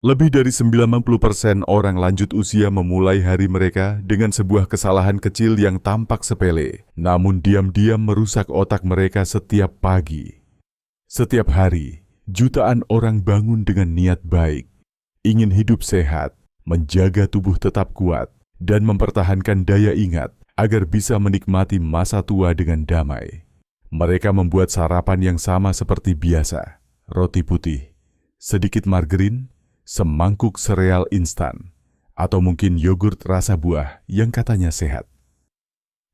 Lebih dari 90% orang lanjut usia memulai hari mereka dengan sebuah kesalahan kecil yang tampak sepele, namun diam-diam merusak otak mereka setiap pagi. Setiap hari, jutaan orang bangun dengan niat baik, ingin hidup sehat, menjaga tubuh tetap kuat, dan mempertahankan daya ingat agar bisa menikmati masa tua dengan damai. Mereka membuat sarapan yang sama seperti biasa, roti putih, sedikit margarin, semangkuk sereal instan, atau mungkin yogurt rasa buah yang katanya sehat.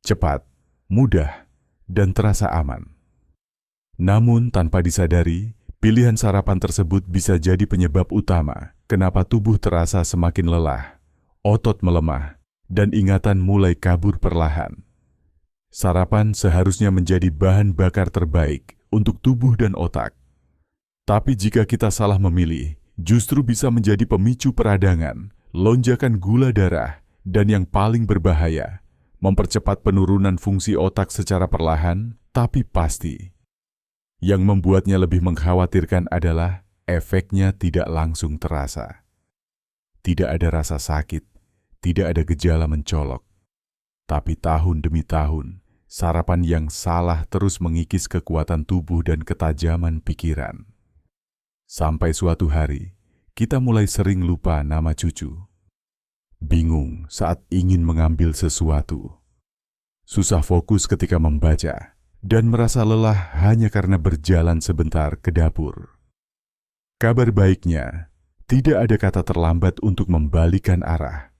Cepat, mudah, dan terasa aman. Namun tanpa disadari, pilihan sarapan tersebut bisa jadi penyebab utama kenapa tubuh terasa semakin lelah, otot melemah, dan ingatan mulai kabur perlahan. Sarapan seharusnya menjadi bahan bakar terbaik untuk tubuh dan otak. Tapi jika kita salah memilih, justru bisa menjadi pemicu peradangan, lonjakan gula darah, dan yang paling berbahaya, mempercepat penurunan fungsi otak secara perlahan tapi pasti. Yang membuatnya lebih mengkhawatirkan adalah efeknya tidak langsung terasa. Tidak ada rasa sakit, tidak ada gejala mencolok. Tapi tahun demi tahun, sarapan yang salah terus mengikis kekuatan tubuh dan ketajaman pikiran. Sampai suatu hari, kita mulai sering lupa nama cucu. Bingung saat ingin mengambil sesuatu. Susah fokus ketika membaca, dan merasa lelah hanya karena berjalan sebentar ke dapur. Kabar baiknya, tidak ada kata terlambat untuk membalikan arah.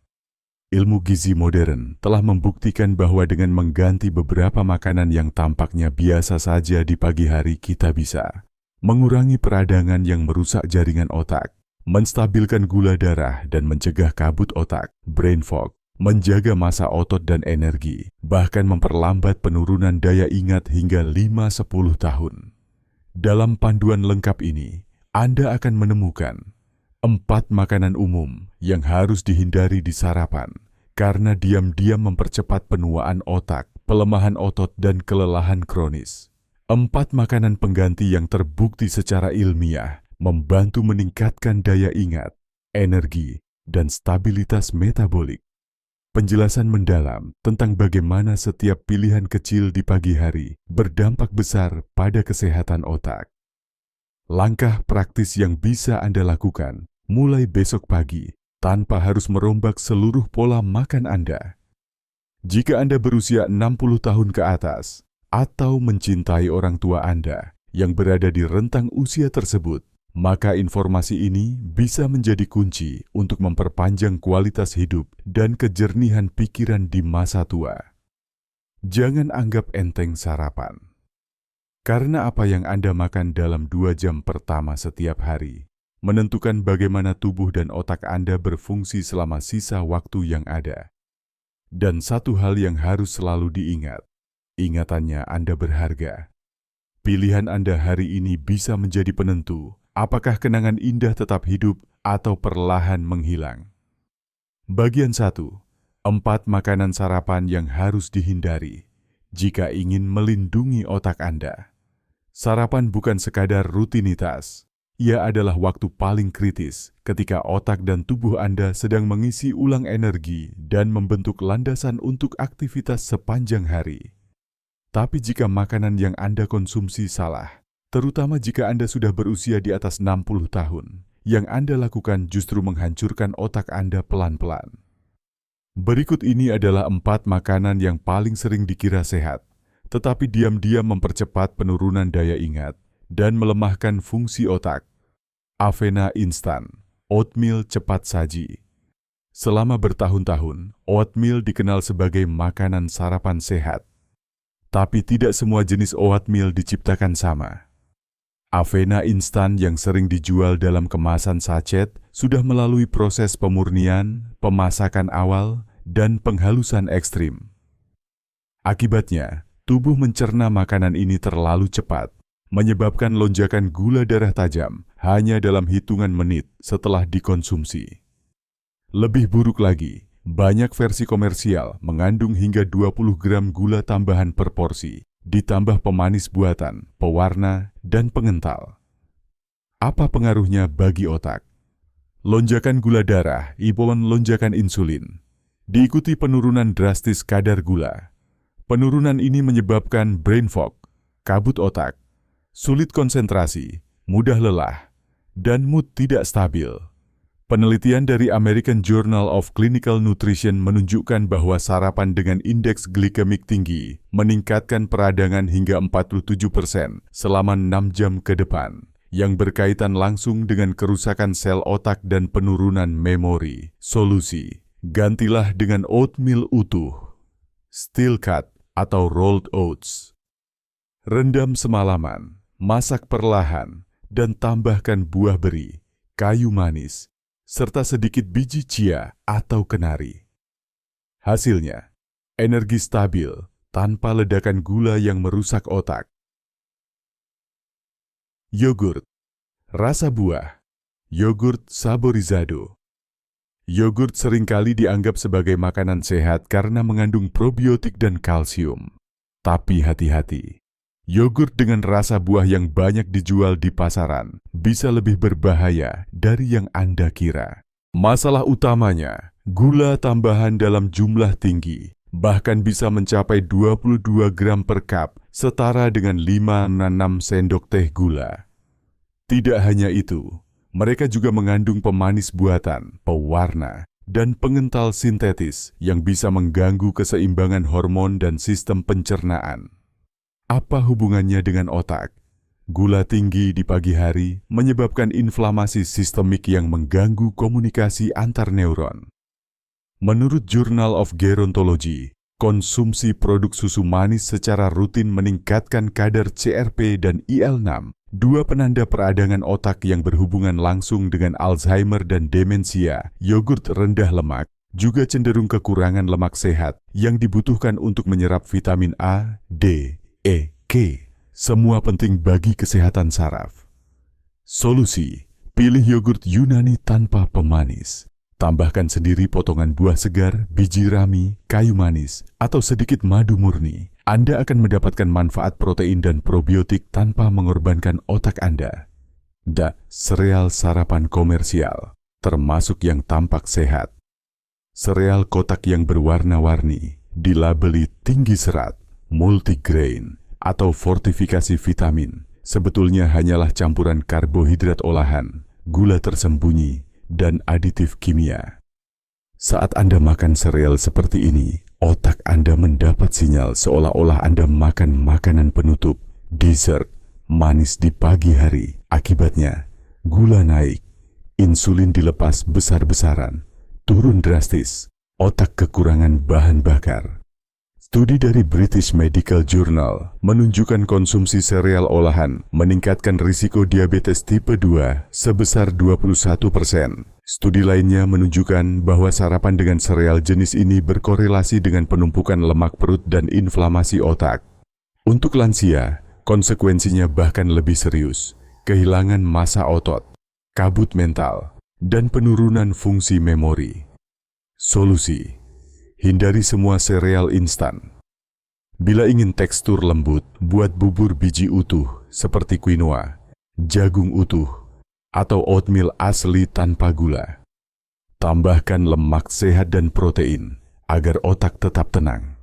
Ilmu gizi modern telah membuktikan bahwa dengan mengganti beberapa makanan yang tampaknya biasa saja di pagi hari kita bisa mengurangi peradangan yang merusak jaringan otak, menstabilkan gula darah dan mencegah kabut otak, brain fog, menjaga massa otot dan energi, bahkan memperlambat penurunan daya ingat hingga 5-10 tahun. Dalam panduan lengkap ini, Anda akan menemukan 4 makanan umum yang harus dihindari di sarapan karena diam-diam mempercepat penuaan otak, pelemahan otot, dan kelelahan kronis. 4 makanan pengganti yang terbukti secara ilmiah membantu meningkatkan daya ingat, energi, dan stabilitas metabolik. Penjelasan mendalam tentang bagaimana setiap pilihan kecil di pagi hari berdampak besar pada kesehatan otak. Langkah praktis yang bisa Anda lakukan mulai besok pagi tanpa harus merombak seluruh pola makan Anda. Jika Anda berusia 60 tahun ke atas atau mencintai orang tua Anda yang berada di rentang usia tersebut, maka informasi ini bisa menjadi kunci untuk memperpanjang kualitas hidup dan kejernihan pikiran di masa tua. Jangan anggap enteng sarapan. Karena apa yang Anda makan dalam 2 jam pertama setiap hari menentukan bagaimana tubuh dan otak Anda berfungsi selama sisa waktu yang ada. Dan satu hal yang harus selalu diingat, ingatannya Anda berharga. Pilihan Anda hari ini bisa menjadi penentu apakah kenangan indah tetap hidup atau perlahan menghilang. Bagian 1. 4 makanan sarapan yang harus dihindari jika ingin melindungi otak Anda. Sarapan bukan sekadar rutinitas. Ia adalah waktu paling kritis ketika otak dan tubuh Anda sedang mengisi ulang energi dan membentuk landasan untuk aktivitas sepanjang hari. Tapi jika makanan yang Anda konsumsi salah, terutama jika Anda sudah berusia di atas 60 tahun, yang Anda lakukan justru menghancurkan otak Anda pelan-pelan. Berikut ini adalah 4 makanan yang paling sering dikira sehat, tetapi diam-diam mempercepat penurunan daya ingat dan melemahkan fungsi otak. Avena instan, oatmeal cepat saji. Selama bertahun-tahun, oatmeal dikenal sebagai makanan sarapan sehat. Tapi tidak semua jenis oatmeal diciptakan sama. Avena instan yang sering dijual dalam kemasan sachet sudah melalui proses pemurnian, pemasakan awal, dan penghalusan ekstrim. Akibatnya, tubuh mencerna makanan ini terlalu cepat, menyebabkan lonjakan gula darah tajam hanya dalam hitungan menit setelah dikonsumsi. Lebih buruk lagi, banyak versi komersial mengandung hingga 20 gram gula tambahan per porsi, ditambah pemanis buatan, pewarna, dan pengental. Apa pengaruhnya bagi otak? lonjakan gula darah, maupun lonjakan insulin. Diikuti penurunan drastis kadar gula. Penurunan ini menyebabkan brain fog, kabut otak, sulit konsentrasi, mudah lelah, dan mood tidak stabil. Penelitian dari American Journal of Clinical Nutrition menunjukkan bahwa sarapan dengan indeks glikemik tinggi meningkatkan peradangan hingga 47% selama 6 jam ke depan, yang berkaitan langsung dengan kerusakan sel otak dan penurunan memori. Solusi: gantilah dengan oatmeal utuh, steel cut atau rolled oats. Rendam semalaman, masak perlahan, dan tambahkan buah beri, kayu manis, serta sedikit biji chia atau kenari. Hasilnya, energi stabil tanpa ledakan gula yang merusak otak. Yogurt, rasa buah, yogurt saborizado. Yogurt seringkali dianggap sebagai makanan sehat karena mengandung probiotik dan kalsium. Tapi hati-hati, yogurt dengan rasa buah yang banyak dijual di pasaran bisa lebih berbahaya dari yang Anda kira. Masalah utamanya, gula tambahan dalam jumlah tinggi, bahkan bisa mencapai 22 gram per cup, setara dengan 5-6 sendok teh gula. Tidak hanya itu, mereka juga mengandung pemanis buatan, pewarna, dan pengental sintetis yang bisa mengganggu keseimbangan hormon dan sistem pencernaan. Apa hubungannya dengan otak? Gula tinggi di pagi hari menyebabkan inflamasi sistemik yang mengganggu komunikasi antar neuron. Menurut Journal of Gerontology, konsumsi produk susu manis secara rutin meningkatkan kadar CRP dan IL-6, dua penanda peradangan otak yang berhubungan langsung dengan Alzheimer dan demensia. Yogurt rendah lemak juga cenderung kekurangan lemak sehat yang dibutuhkan untuk menyerap vitamin A, D, E, K. Semua penting bagi kesehatan saraf. Solusi: pilih yogurt Yunani tanpa pemanis. Tambahkan sendiri potongan buah segar, biji rami, kayu manis, atau sedikit madu murni. Anda akan mendapatkan manfaat protein dan probiotik tanpa mengorbankan otak Anda. Sereal sarapan komersial, termasuk yang tampak sehat. Sereal kotak yang berwarna-warni, dilabeli tinggi serat, multigrain, atau fortifikasi vitamin, sebetulnya hanyalah campuran karbohidrat olahan, gula tersembunyi, dan aditif kimia. Saat Anda makan sereal seperti ini, otak Anda mendapat sinyal seolah-olah Anda makan makanan penutup, dessert, manis di pagi hari. Akibatnya, gula naik, insulin dilepas besar-besaran, turun drastis, otak kekurangan bahan bakar. Studi dari British Medical Journal menunjukkan konsumsi sereal olahan meningkatkan risiko diabetes tipe 2 sebesar 21%. Studi lainnya menunjukkan bahwa sarapan dengan sereal jenis ini berkorelasi dengan penumpukan lemak perut dan inflamasi otak. Untuk lansia, konsekuensinya bahkan lebih serius, kehilangan massa otot, kabut mental, dan penurunan fungsi memori. Solusi: hindari semua sereal instan. Bila ingin tekstur lembut, buat bubur biji utuh seperti quinoa, jagung utuh, atau oatmeal asli tanpa gula. Tambahkan lemak sehat dan protein agar otak tetap tenang.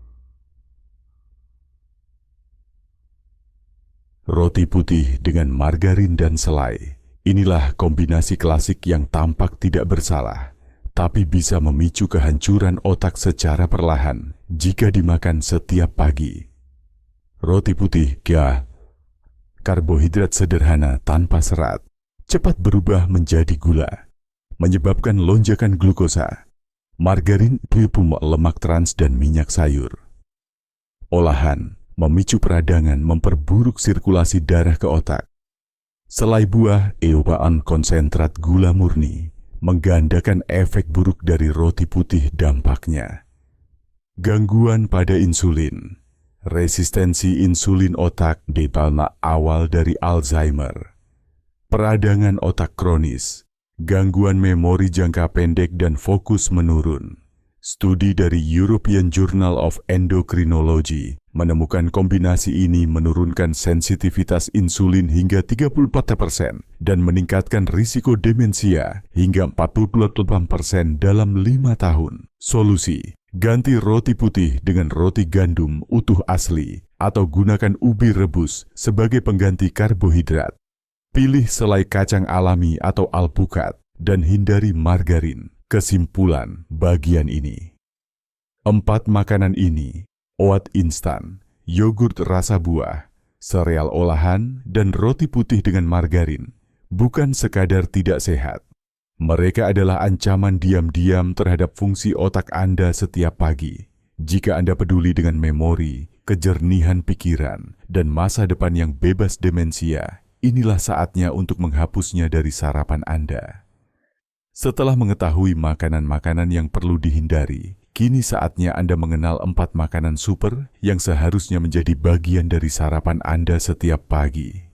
Roti putih dengan margarin dan selai. Inilah kombinasi klasik yang tampak tidak bersalah, tapi bisa memicu kehancuran otak secara perlahan jika dimakan setiap pagi. Roti putih, karbohidrat sederhana tanpa serat, cepat berubah menjadi gula, menyebabkan lonjakan glukosa. Margarin, lemak trans dan minyak sayur. Olahan, memicu peradangan, memperburuk sirkulasi darah ke otak. Selai buah, konsentrat gula murni, menggandakan efek buruk dari roti putih dampaknya. Gangguan pada insulin, resistensi insulin otak awal dari Alzheimer. Peradangan otak kronis, gangguan memori jangka pendek dan fokus menurun, Studi dari European Journal of Endocrinology menemukan kombinasi ini menurunkan sensitivitas insulin hingga 34% dan meningkatkan risiko demensia hingga 48% dalam 5 tahun. Solusi: ganti roti putih dengan roti gandum utuh asli atau gunakan ubi rebus sebagai pengganti karbohidrat. Pilih selai kacang alami atau alpukat dan hindari margarin. Kesimpulan bagian ini: 4 makanan ini, oat instan, yogurt rasa buah, sereal olahan, dan roti putih dengan margarin, bukan sekadar tidak sehat. Mereka adalah ancaman diam-diam terhadap fungsi otak Anda setiap pagi. Jika Anda peduli dengan memori, kejernihan pikiran, dan masa depan yang bebas demensia, inilah saatnya untuk menghapusnya dari sarapan Anda. Setelah mengetahui makanan-makanan yang perlu dihindari, kini saatnya Anda mengenal 4 makanan super yang seharusnya menjadi bagian dari sarapan Anda setiap pagi.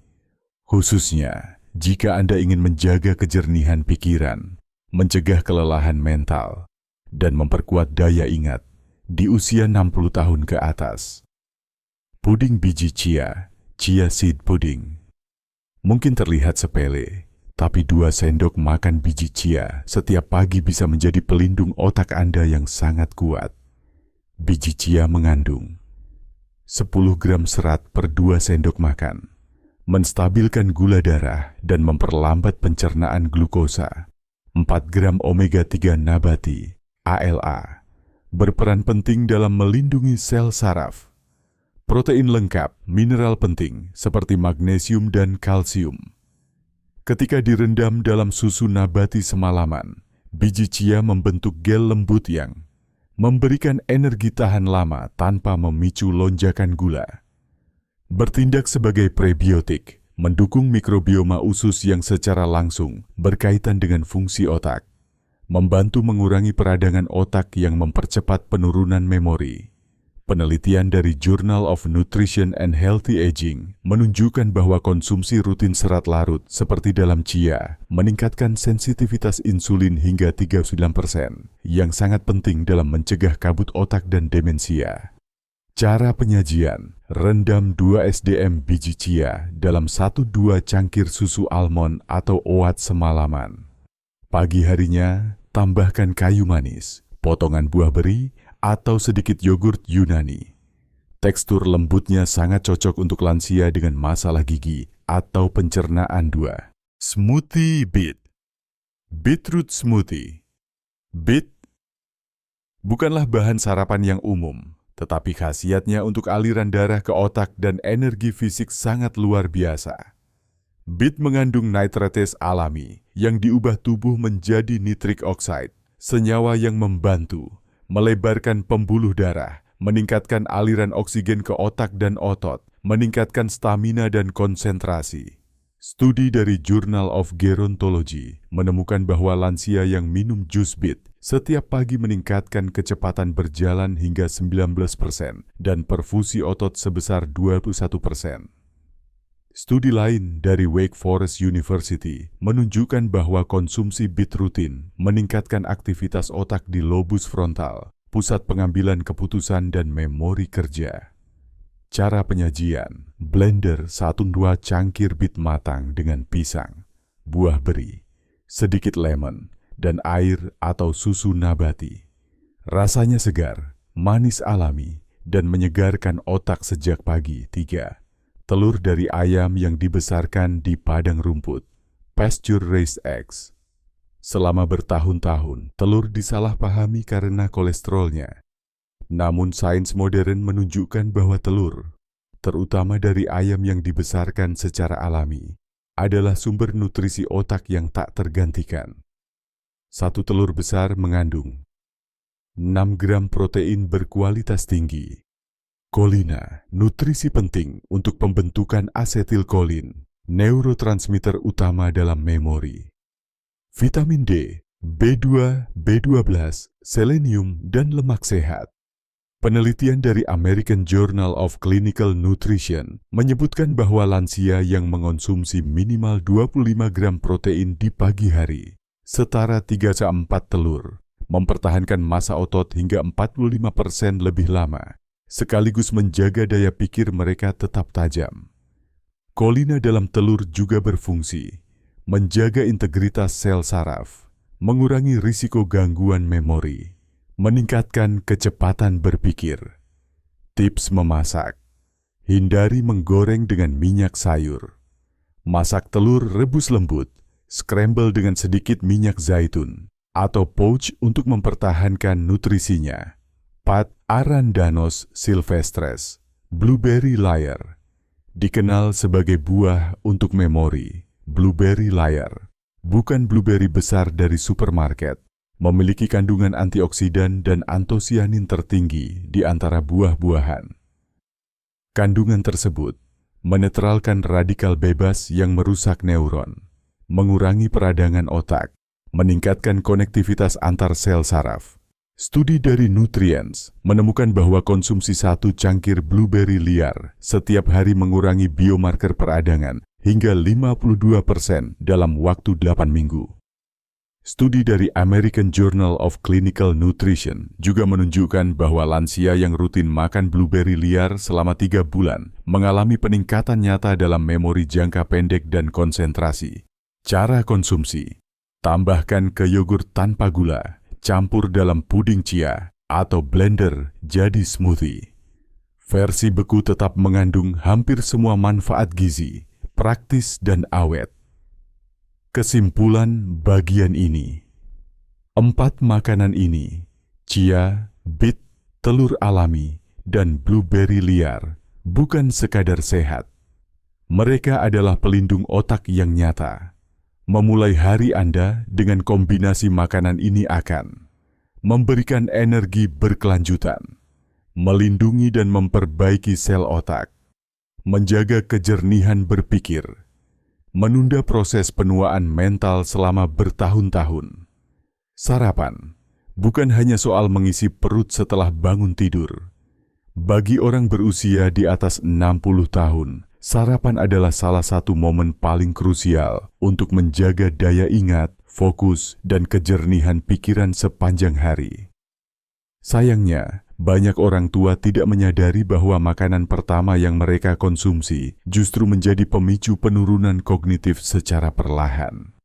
Khususnya, jika Anda ingin menjaga kejernihan pikiran, mencegah kelelahan mental, dan memperkuat daya ingat di usia 60 tahun ke atas. Puding biji chia, chia seed pudding. Mungkin terlihat sepele, tapi 2 sendok makan biji chia setiap pagi bisa menjadi pelindung otak Anda yang sangat kuat. Biji chia mengandung 10 gram serat per 2 sendok makan, menstabilkan gula darah dan memperlambat pencernaan glukosa. 4 gram omega-3 nabati, ALA, berperan penting dalam melindungi sel saraf. Protein lengkap, mineral penting seperti magnesium dan kalsium. Ketika direndam dalam susu nabati semalaman, biji chia membentuk gel lembut yang memberikan energi tahan lama tanpa memicu lonjakan gula. Bertindak sebagai prebiotik, mendukung mikrobioma usus yang secara langsung berkaitan dengan fungsi otak, membantu mengurangi peradangan otak yang mempercepat penurunan memori. Penelitian dari Journal of Nutrition and Healthy Aging menunjukkan bahwa konsumsi rutin serat larut seperti dalam chia meningkatkan sensitivitas insulin hingga 39%, yang sangat penting dalam mencegah kabut otak dan demensia. Cara penyajian: rendam 2 SDM biji chia dalam 1-2 cangkir susu almond atau oat semalaman. Pagi harinya, tambahkan kayu manis, potongan buah beri, atau sedikit yogurt Yunani. Tekstur lembutnya sangat cocok untuk lansia dengan masalah gigi atau pencernaan 2. Smoothie beet. Beetroot smoothie. Beet bukanlah bahan sarapan yang umum, tetapi khasiatnya untuk aliran darah ke otak dan energi fisik sangat luar biasa. Beet mengandung nitrates alami yang diubah tubuh menjadi nitric oxide, senyawa yang membantu melebarkan pembuluh darah, meningkatkan aliran oksigen ke otak dan otot, meningkatkan stamina dan konsentrasi. Studi dari Journal of Gerontology menemukan bahwa lansia yang minum jus beet setiap pagi meningkatkan kecepatan berjalan hingga 19% dan perfusi otot sebesar 21%. Studi lain dari Wake Forest University menunjukkan bahwa konsumsi beet rutin meningkatkan aktivitas otak di lobus frontal, pusat pengambilan keputusan dan memori kerja. Cara penyajian: blender 1-2 cangkir beet matang dengan pisang, buah beri, sedikit lemon, dan air atau susu nabati. Rasanya segar, manis alami, dan menyegarkan otak sejak pagi. 3. Telur dari ayam yang dibesarkan di padang rumput, pasture-raised eggs. Selama bertahun-tahun, telur disalahpahami karena kolesterolnya. Namun sains modern menunjukkan bahwa telur, terutama dari ayam yang dibesarkan secara alami, adalah sumber nutrisi otak yang tak tergantikan. 1 telur besar mengandung 6 gram protein berkualitas tinggi. Kolina, nutrisi penting untuk pembentukan asetilkolin, neurotransmitter utama dalam memori. Vitamin D, B2, B12, selenium, dan lemak sehat. Penelitian dari American Journal of Clinical Nutrition menyebutkan bahwa lansia yang mengonsumsi minimal 25 gram protein di pagi hari, setara 3-4 telur, mempertahankan massa otot hingga 45% lebih lama, sekaligus menjaga daya pikir mereka tetap tajam. Kolina dalam telur juga berfungsi menjaga integritas sel saraf, mengurangi risiko gangguan memori, meningkatkan kecepatan berpikir. Tips memasak: hindari menggoreng dengan minyak sayur. Masak telur rebus lembut, scramble dengan sedikit minyak zaitun, atau poach untuk mempertahankan nutrisinya. Pat Arhandanos sylvestris, blueberry layer, dikenal sebagai buah untuk memori. Blueberry layer, bukan blueberry besar dari supermarket, memiliki kandungan antioksidan dan antosianin tertinggi di antara buah-buahan. Kandungan tersebut menetralkan radikal bebas yang merusak neuron, mengurangi peradangan otak, meningkatkan konektivitas antar sel saraf. Studi dari Nutrients menemukan bahwa konsumsi 1 cangkir blueberry liar setiap hari mengurangi biomarker peradangan hingga 52% dalam waktu 8 minggu. Studi dari American Journal of Clinical Nutrition juga menunjukkan bahwa lansia yang rutin makan blueberry liar selama 3 bulan mengalami peningkatan nyata dalam memori jangka pendek dan konsentrasi. Cara konsumsi: tambahkan ke yogurt tanpa gula, campur dalam puding chia, atau blender jadi smoothie. Versi beku tetap mengandung hampir semua manfaat gizi, praktis dan awet. Kesimpulan bagian ini: 4 makanan ini, chia, beet, telur alami, dan blueberry liar, bukan sekadar sehat. Mereka adalah pelindung otak yang nyata. Memulai hari Anda dengan kombinasi makanan ini akan memberikan energi berkelanjutan, melindungi dan memperbaiki sel otak, menjaga kejernihan berpikir, menunda proses penuaan mental selama bertahun-tahun. Sarapan bukan hanya soal mengisi perut setelah bangun tidur. Bagi orang berusia di atas 60 tahun, sarapan adalah salah satu momen paling krusial untuk menjaga daya ingat, fokus, dan kejernihan pikiran sepanjang hari. Sayangnya, banyak orang tua tidak menyadari bahwa makanan pertama yang mereka konsumsi justru menjadi pemicu penurunan kognitif secara perlahan.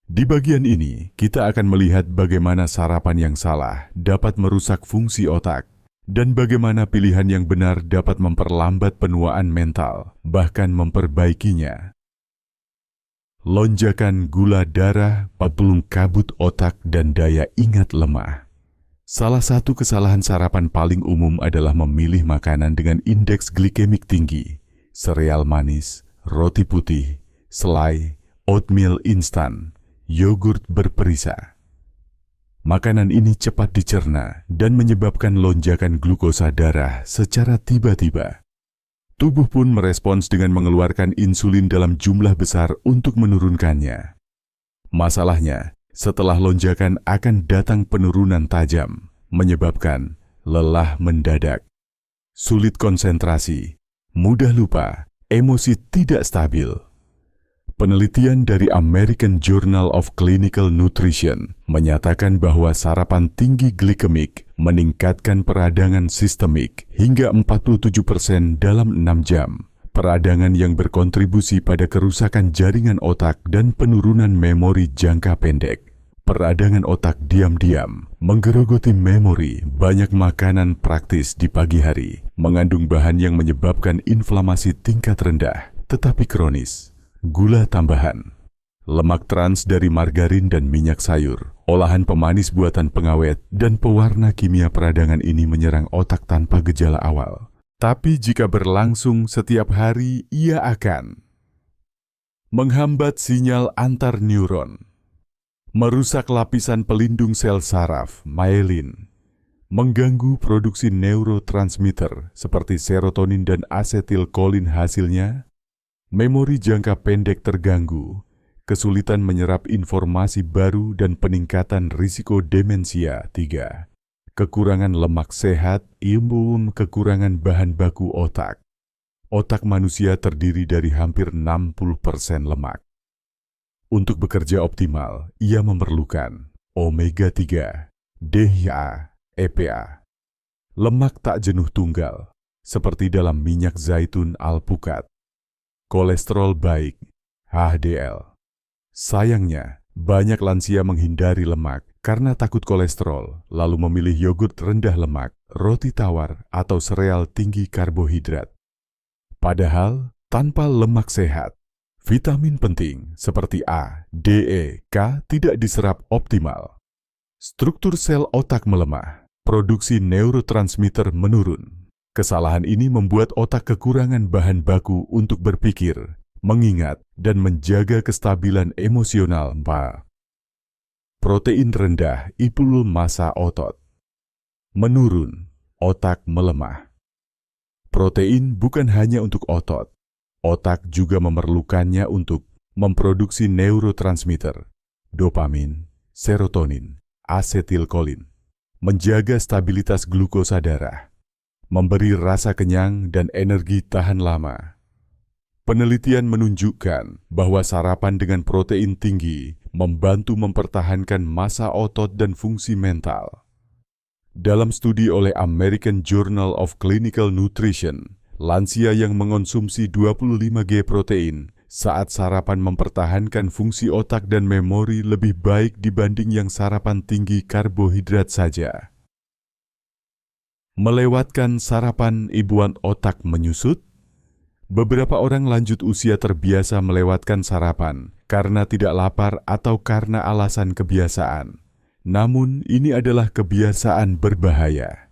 Di bagian ini, kita akan melihat bagaimana sarapan yang salah dapat merusak fungsi otak, dan bagaimana pilihan yang benar dapat memperlambat penuaan mental, bahkan memperbaikinya. Lonjakan gula darah, pembuluh kabut otak, dan daya ingat lemah. Salah satu kesalahan sarapan paling umum adalah memilih makanan dengan indeks glikemik tinggi, sereal manis, roti putih, selai, oatmeal instan, yogurt berperisa. Makanan ini cepat dicerna dan menyebabkan lonjakan glukosa darah secara tiba-tiba. Tubuh pun merespons dengan mengeluarkan insulin dalam jumlah besar untuk menurunkannya. Masalahnya, setelah lonjakan akan datang penurunan tajam, menyebabkan lelah mendadak, sulit konsentrasi, mudah lupa, emosi tidak stabil. Penelitian dari American Journal of Clinical Nutrition menyatakan bahwa sarapan tinggi glikemik meningkatkan peradangan sistemik hingga 47% dalam 6 jam. Peradangan yang berkontribusi pada kerusakan jaringan otak dan penurunan memori jangka pendek. Peradangan otak diam-diam menggerogoti memori. Banyak makanan praktis di pagi hari mengandung bahan yang menyebabkan inflamasi tingkat rendah tetapi kronis. Gula tambahan, lemak trans dari margarin dan minyak sayur, olahan pemanis buatan pengawet, dan pewarna kimia peradangan ini menyerang otak tanpa gejala awal. Tapi jika berlangsung setiap hari, ia akan menghambat sinyal antar neuron, merusak lapisan pelindung sel saraf, myelin, mengganggu produksi neurotransmitter seperti serotonin dan asetilkolin. Hasilnya, memori jangka pendek terganggu, kesulitan menyerap informasi baru, dan peningkatan risiko demensia. 3. Kekurangan lemak sehat, imun, kekurangan bahan baku otak. Otak manusia terdiri dari hampir 60% lemak. Untuk bekerja optimal, ia memerlukan omega 3, DHA, EPA. Lemak tak jenuh tunggal, seperti dalam minyak zaitun alpukat. Kolesterol baik, HDL. Sayangnya, banyak lansia menghindari lemak karena takut kolesterol, lalu memilih yogurt rendah lemak, roti tawar, atau sereal tinggi karbohidrat. Padahal, tanpa lemak sehat, vitamin penting seperti A, D, E, K tidak diserap optimal. Struktur sel otak melemah, produksi neurotransmitter menurun. Kesalahan ini membuat otak kekurangan bahan baku untuk berpikir, mengingat, dan menjaga kestabilan emosional. Protein rendah IPUL massa otot. Menurun, otak melemah. Protein bukan hanya untuk otot. Otak juga memerlukannya untuk memproduksi neurotransmitter, dopamin, serotonin, asetilkolin, menjaga stabilitas glukosa darah, memberi rasa kenyang dan energi tahan lama. Penelitian menunjukkan bahwa sarapan dengan protein tinggi membantu mempertahankan massa otot dan fungsi mental. Dalam studi oleh American Journal of Clinical Nutrition, lansia yang mengonsumsi 25G protein saat sarapan mempertahankan fungsi otak dan memori lebih baik dibanding yang sarapan tinggi karbohidrat saja. Melewatkan sarapan imbuhan otak menyusut? Beberapa orang lanjut usia terbiasa melewatkan sarapan karena tidak lapar atau karena alasan kebiasaan. Namun, ini adalah kebiasaan berbahaya.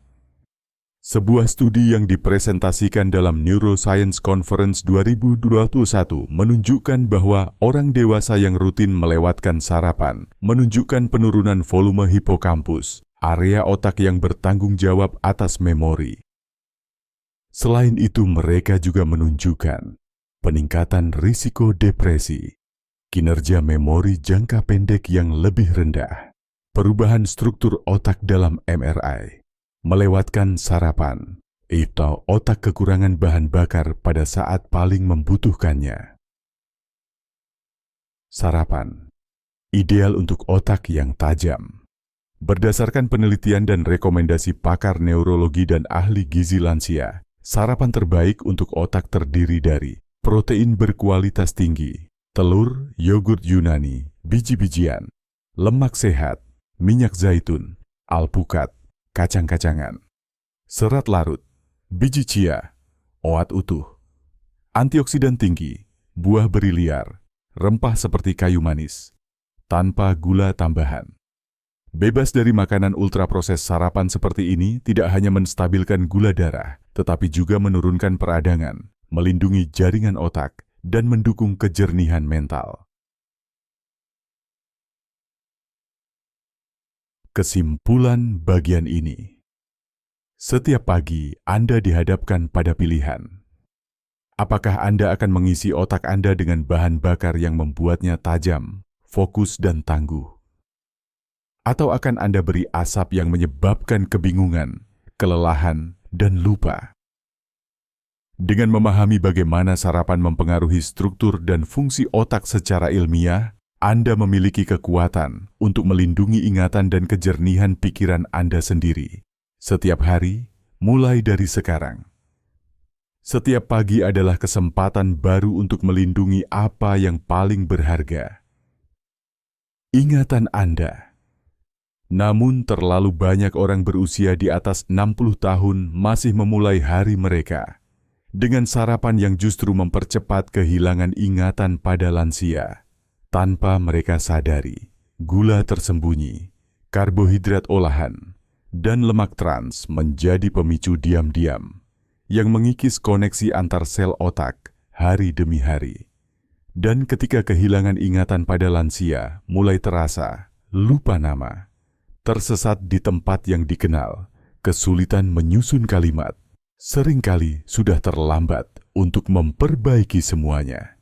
Sebuah studi yang dipresentasikan dalam Neuroscience Conference 2021 menunjukkan bahwa orang dewasa yang rutin melewatkan sarapan menunjukkan penurunan volume hipokampus, area otak yang bertanggung jawab atas memori. Selain itu, mereka juga menunjukkan peningkatan risiko depresi, kinerja memori jangka pendek yang lebih rendah, perubahan struktur otak dalam MRI, melewatkan sarapan, atau otak kekurangan bahan bakar pada saat paling membutuhkannya. Sarapan ideal untuk otak yang tajam. Berdasarkan penelitian dan rekomendasi pakar neurologi dan ahli gizi lansia, sarapan terbaik untuk otak terdiri dari protein berkualitas tinggi, telur, yogurt Yunani, biji-bijian, lemak sehat, minyak zaitun, alpukat, kacang-kacangan, serat larut, biji chia, oat utuh, antioksidan tinggi, buah beri liar, rempah seperti kayu manis, tanpa gula tambahan. Bebas dari makanan ultraproses, sarapan seperti ini tidak hanya menstabilkan gula darah, tetapi juga menurunkan peradangan, melindungi jaringan otak, dan mendukung kejernihan mental. Kesimpulan bagian ini. Setiap pagi Anda dihadapkan pada pilihan. Apakah Anda akan mengisi otak Anda dengan bahan bakar yang membuatnya tajam, fokus, dan tangguh? Atau akan Anda beri asap yang menyebabkan kebingungan, kelelahan, dan lupa? Dengan memahami bagaimana sarapan mempengaruhi struktur dan fungsi otak secara ilmiah, Anda memiliki kekuatan untuk melindungi ingatan dan kejernihan pikiran Anda sendiri. Setiap hari, mulai dari sekarang. Setiap pagi adalah kesempatan baru untuk melindungi apa yang paling berharga: ingatan Anda. Namun terlalu banyak orang berusia di atas 60 tahun masih memulai hari mereka dengan sarapan yang justru mempercepat kehilangan ingatan pada lansia. Tanpa mereka sadari, gula tersembunyi, karbohidrat olahan, dan lemak trans menjadi pemicu diam-diam yang mengikis koneksi antar sel otak hari demi hari. Dan ketika kehilangan ingatan pada lansia mulai terasa, lupa nama, tersesat di tempat yang dikenal, kesulitan menyusun kalimat, seringkali sudah terlambat untuk memperbaiki semuanya.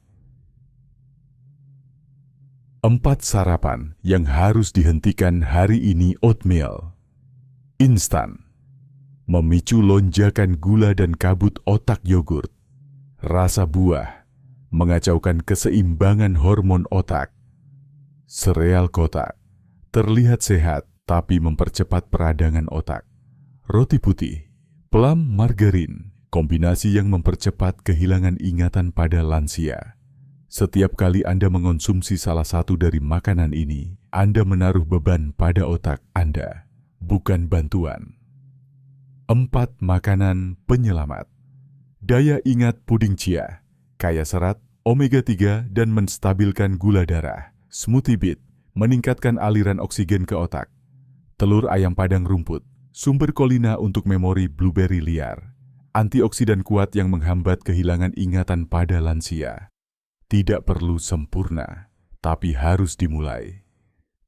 4 sarapan yang harus dihentikan hari ini. Oatmeal instan, memicu lonjakan gula dan kabut otak. Yogurt rasa buah, mengacaukan keseimbangan hormon otak. Sereal kotak, terlihat sehat tapi mempercepat peradangan otak. Roti putih, plum margarin, kombinasi yang mempercepat kehilangan ingatan pada lansia. Setiap kali Anda mengonsumsi salah satu dari makanan ini, Anda menaruh beban pada otak Anda, bukan bantuan. 4 makanan penyelamat. Daya ingat puding chia, kaya serat, omega 3 dan menstabilkan gula darah. Smoothie beet, meningkatkan aliran oksigen ke otak. Telur ayam padang rumput, sumber kolina untuk memori blueberry liar. Antioksidan kuat yang menghambat kehilangan ingatan pada lansia. Tidak perlu sempurna, tapi harus dimulai.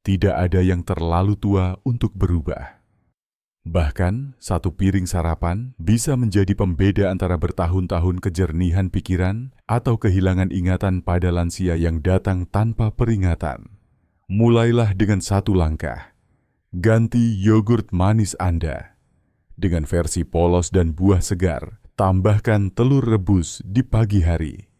Tidak ada yang terlalu tua untuk berubah. Bahkan, 1 piring sarapan bisa menjadi pembeda antara bertahun-tahun kejernihan pikiran atau kehilangan ingatan pada lansia yang datang tanpa peringatan. Mulailah dengan 1 langkah. Ganti yogurt manis Anda. Dengan versi polos dan buah segar, tambahkan telur rebus di pagi hari.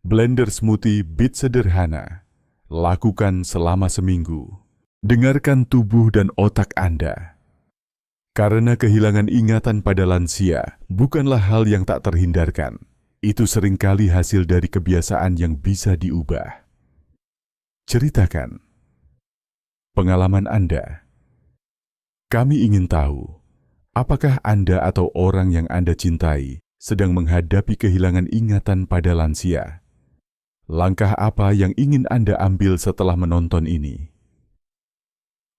Blender smoothie beet sederhana. Lakukan selama seminggu. Dengarkan tubuh dan otak Anda. Karena kehilangan ingatan pada lansia bukanlah hal yang tak terhindarkan. Itu seringkali hasil dari kebiasaan yang bisa diubah. Ceritakan pengalaman Anda. Kami ingin tahu, apakah Anda atau orang yang Anda cintai sedang menghadapi kehilangan ingatan pada lansia? Langkah apa yang ingin Anda ambil setelah menonton ini?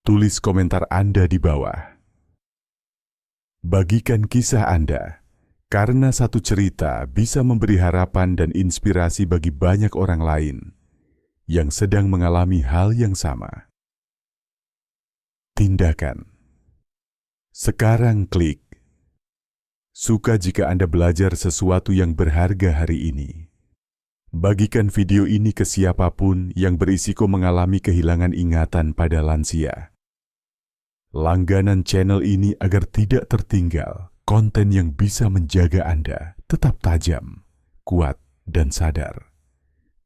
Tulis komentar Anda di bawah. Bagikan kisah Anda, karena satu cerita bisa memberi harapan dan inspirasi bagi banyak orang lain yang sedang mengalami hal yang sama. Tindakan. Sekarang klik. Suka jika Anda belajar sesuatu yang berharga hari ini. Bagikan video ini ke siapapun yang berisiko mengalami kehilangan ingatan pada lansia. Langganan channel ini agar tidak tertinggal konten yang bisa menjaga Anda tetap tajam, kuat, dan sadar.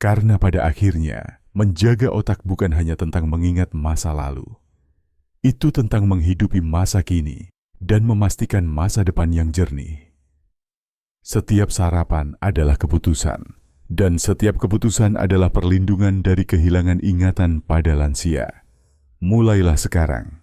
Karena pada akhirnya, menjaga otak bukan hanya tentang mengingat masa lalu. Itu tentang menghidupi masa kini dan memastikan masa depan yang jernih. Setiap sarapan adalah keputusan, dan setiap keputusan adalah perlindungan dari kehilangan ingatan pada lansia. Mulailah sekarang.